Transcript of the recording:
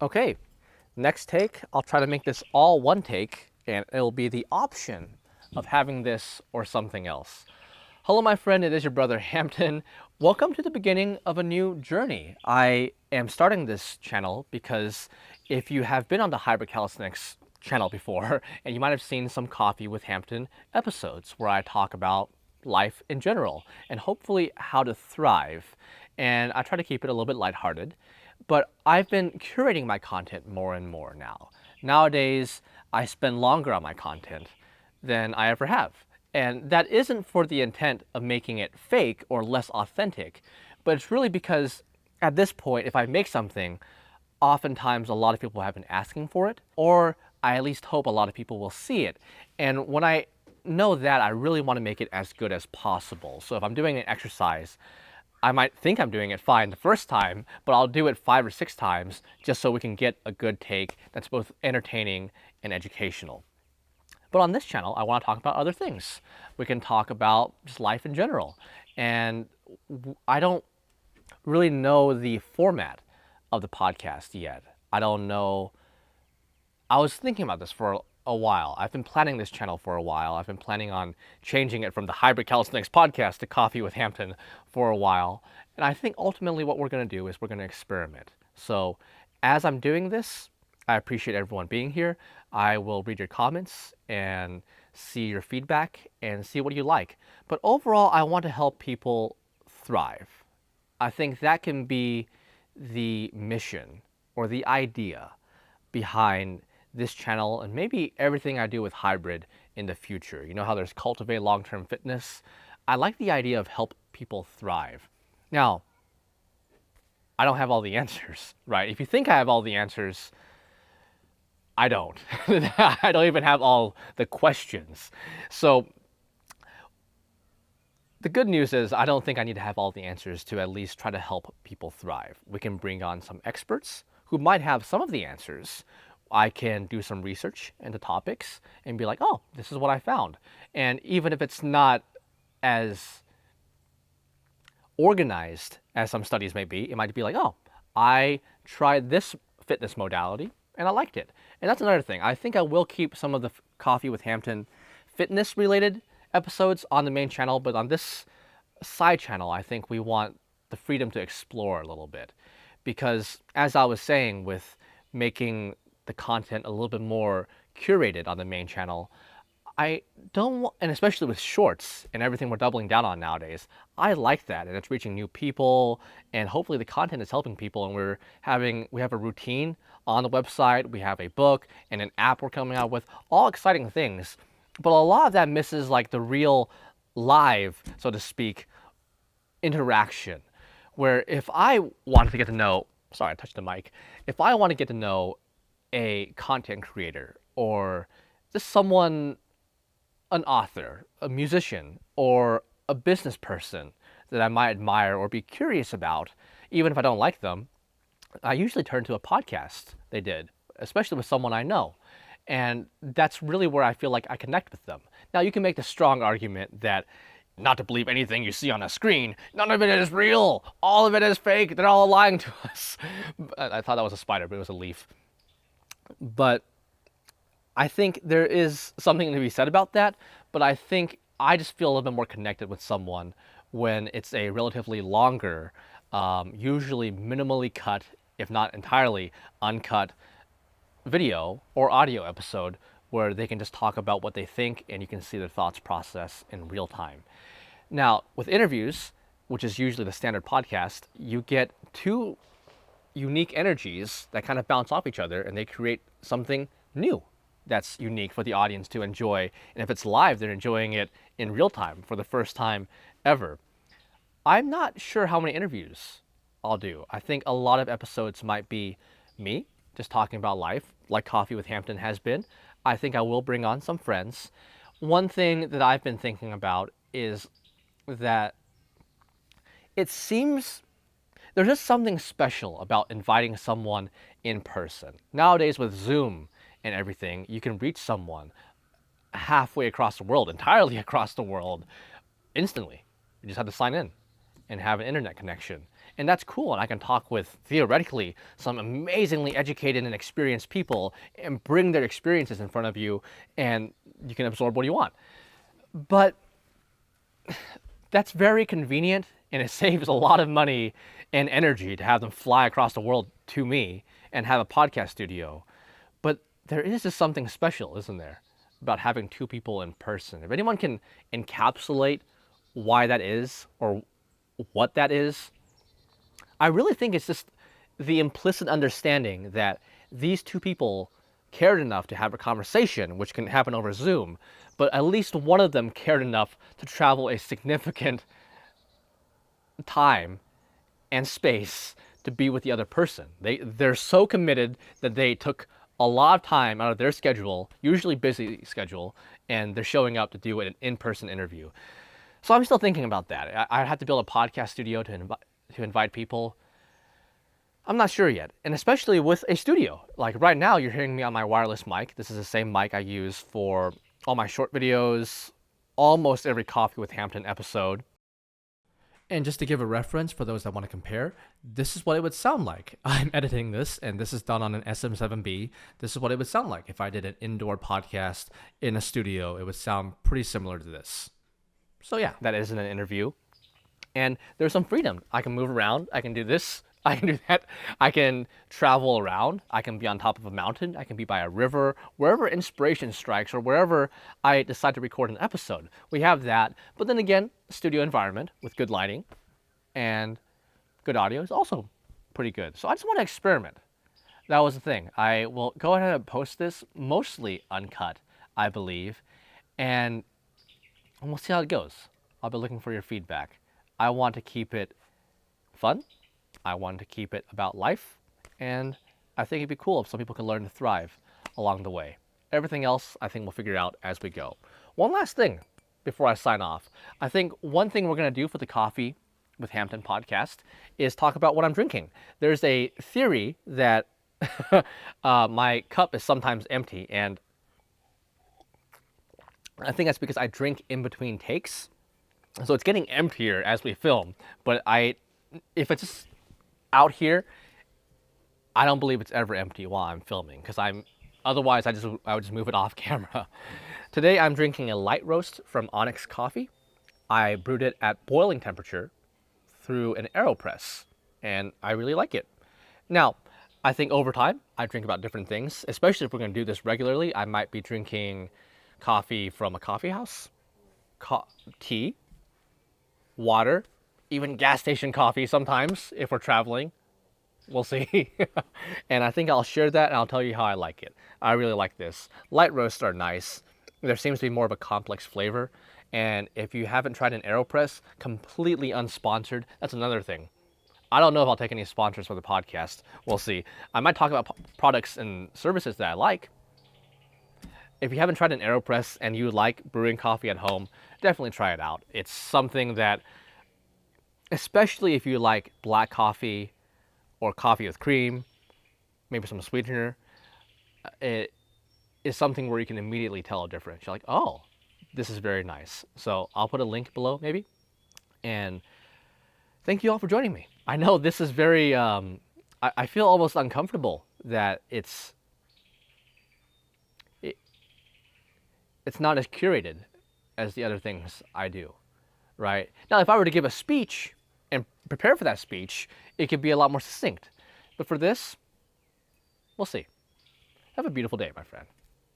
Okay, next take, I'll try to make this all one take, and it'll be the option of having this or something else. Hello, my friend, it is your brother Hampton. Welcome to the beginning of a new journey. I am starting this channel because if you have been on the Hybrid Calisthenics channel before, and you might have seen some Coffee with Hampton episodes where I talk about life in general and hopefully how to thrive. And I try to keep it a little bit lighthearted. But I've been curating my content more and more now. Nowadays, I spend longer on my content than I ever have. And that isn't for the intent of making it fake or less authentic, but it's really because at this point, if I make something, oftentimes a lot of people have been asking for it, or I at least hope a lot of people will see it. And when I know that, I really want to make it as good as possible. So if I'm doing an exercise, I might think I'm doing it fine the first time, but I'll do it 5 or 6 times just so we can get a good take that's both entertaining and educational. But on this channel, I want to talk about other things. We can talk about just life in general. And I don't really know the format of the podcast yet. I don't know. I was thinking about this for a while. I've been planning this channel for a while. I've been planning on changing it from the Hybrid Calisthenics podcast to Coffee with Hampton for a while. And I think ultimately what we're going to do is we're going to experiment. So as I'm doing this, I appreciate everyone being here. I will read your comments and see your feedback and see what you like. But overall, I want to help people thrive. I think that can be the mission or the idea behind this channel and maybe everything I do with hybrid in the future. You know how there's cultivate long-term fitness? I like the idea of help people thrive. Now, I don't have all the answers, right? If you think I have all the answers, I don't. I don't even have all the questions. So the good news is I don't think I need to have all the answers to at least try to help people thrive. We can bring on some experts who might have some of the answers. I can do some research into topics and be like, oh, this is what I found. And even if it's not as organized as some studies may be, it might be like, oh, I tried this fitness modality and I liked it. And that's another thing. I think I will keep some of the Coffee with Hampton fitness related episodes on the main channel, but on this side channel, I think we want the freedom to explore a little bit. Because as I was saying, with making the content a little bit more curated on the main channel, I don't want, and especially with shorts and everything we're doubling down on nowadays, I like that, and it's reaching new people, and hopefully the content is helping people, and we have a routine on the website, we have a book and an app we're coming out with, all exciting things, but a lot of that misses like the real live, so to speak, interaction, where if I wanted to get to know, sorry, I touched the mic, if I want to get to know a content creator or just someone, an author, a musician, or a business person that I might admire or be curious about, even if I don't like them, I usually turn to a podcast they did, especially with someone I know. And that's really where I feel like I connect with them. Now, you can make the strong argument that not to believe anything you see on a screen, none of it is real, all of it is fake, they're all lying to us. I thought that was a spider, but it was a leaf. But I think there is something to be said about that, but I think I just feel a little bit more connected with someone when it's a relatively longer, usually minimally cut, if not entirely uncut, video or audio episode where they can just talk about what they think and you can see their thoughts process in real time. Now, with interviews, which is usually the standard podcast, you get two unique energies that kind of bounce off each other and they create something new that's unique for the audience to enjoy. And if it's live, they're enjoying it in real time for the first time ever. I'm not sure how many interviews I'll do. I think a lot of episodes might be me just talking about life, like Coffee with Hampton has been. I think I will bring on some friends. One thing that I've been thinking about is that it seems there's just something special about inviting someone in person. Nowadays with Zoom and everything, you can reach someone halfway across the world, entirely across the world, instantly. You just have to sign in and have an internet connection. And that's cool. And I can talk with, theoretically, some amazingly educated and experienced people and bring their experiences in front of you, and you can absorb what you want. But that's very convenient, and it saves a lot of money and energy to have them fly across the world to me and have a podcast studio. But there is just something special, isn't there, about having two people in person? If anyone can encapsulate why that is or what that is, I really think it's just the implicit understanding that these two people cared enough to have a conversation, which can happen over Zoom, but at least one of them cared enough to travel a significant time and space to be with the other person. They're so committed that they took a lot of time out of their schedule, usually busy schedule, and they're showing up to do an in-person interview. So I'm still thinking about that. I'd have to build a podcast studio to invite people. I'm not sure yet, and especially with a studio. Like right now, you're hearing me on my wireless mic. This is the same mic I use for all my short videos, almost every Coffee with Hampton episode. And just to give a reference for those that want to compare, this is what it would sound like. I'm editing this, and this is done on an SM7B. This is what it would sound like if I did an indoor podcast in a studio. It would sound pretty similar to this. So yeah, that isn't an interview. And there's some freedom. I can move around. I can do this. I can do that. I can travel around. I can be on top of a mountain. I can be by a river, wherever inspiration strikes or wherever I decide to record an episode. We have that. But then again, studio environment with good lighting and good audio is also pretty good. So I just want to experiment. That was the thing. I will go ahead and post this mostly uncut, I believe, and we'll see how it goes. I'll be looking for your feedback. I want to keep it fun. I want to keep it about life, and I think it'd be cool if some people could learn to thrive along the way. Everything else, I think we'll figure out as we go. One last thing before I sign off. I think one thing we're going to do for the Coffee with Hampton podcast is talk about what I'm drinking. There's a theory that my cup is sometimes empty, and I think that's because I drink in between takes. So it's getting emptier as we film, but if it's just out here, I don't believe it's ever empty while I'm filming, because otherwise I would just move it off camera. Today I'm drinking a light roast from Onyx Coffee. I brewed it at boiling temperature through an AeroPress, and I really like it. Now, I think over time I drink about different things, especially if we're going to do this regularly. I might be drinking coffee from a coffee house, tea, water, even gas station coffee sometimes if we're traveling. We'll see. And I think I'll share that and I'll tell you how I like it. I really like this. Light roasts are nice. There seems to be more of a complex flavor. And if you haven't tried an AeroPress, completely unsponsored, that's another thing. I don't know if I'll take any sponsors for the podcast. We'll see. I might talk about products and services that I like. If you haven't tried an AeroPress and you like brewing coffee at home, definitely try it out. It's something that, especially if you like black coffee or coffee with cream, maybe some sweetener, it is something where you can immediately tell a difference. You're like, oh, this is very nice. So I'll put a link below maybe. And thank you all for joining me. I know this is very, I feel almost uncomfortable that it's not as curated as the other things I do, right? Now, if I were to give a speech and prepare for that speech, it could be a lot more succinct. But for this, we'll see. Have a beautiful day, my friend.